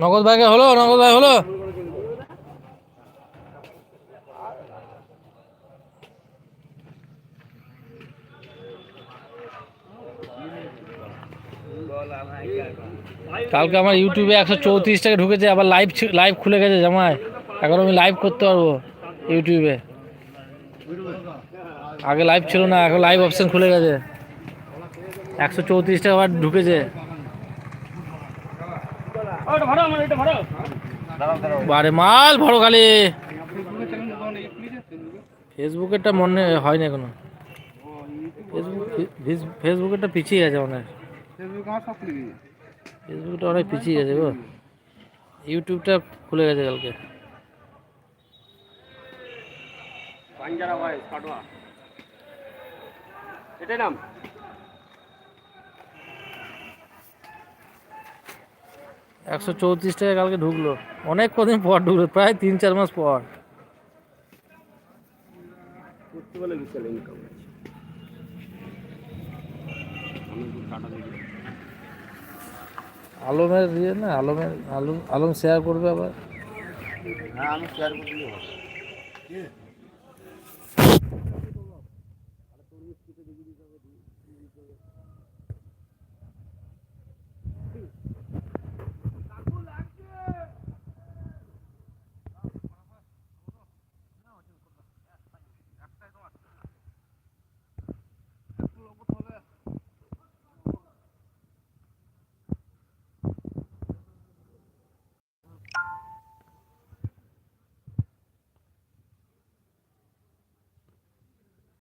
নগদ ভাইকে হলো, নগদ ভাই হলো। কালকে আমার ইউটিউবে 134 টাকা ঢুকেছে, আবার লাইভ খুলে গেছে জামাই। এখন আমি লাইভ করতে পারবো ইউটিউবে। আগে লাইভ ছিল না, এখন লাইভ অপশন খুলে গেছে। 134 টাকা আবার ঢুকেছে। বারে মাল ভরো খালি। ফেসবুকেরটা মনে হয় না এখনো। ফেসবুকেরটা পিছিয়ে গেছে অনেক। ফেসবুকটা অনেক পিছিয়ে গেছে গো। ইউটিউবটা খুলে গেছে কালকে। এটাই নাম 134 টাকা কালকে ঢুকলো, অনেক কদিন পর ঢুকলো, প্রায় 3-4 মাস পর। আলমের ইয়ে না, আলম শেয়ার করবে আবার। হ্যাঁ আমি শেয়ার করে দিলে হবে।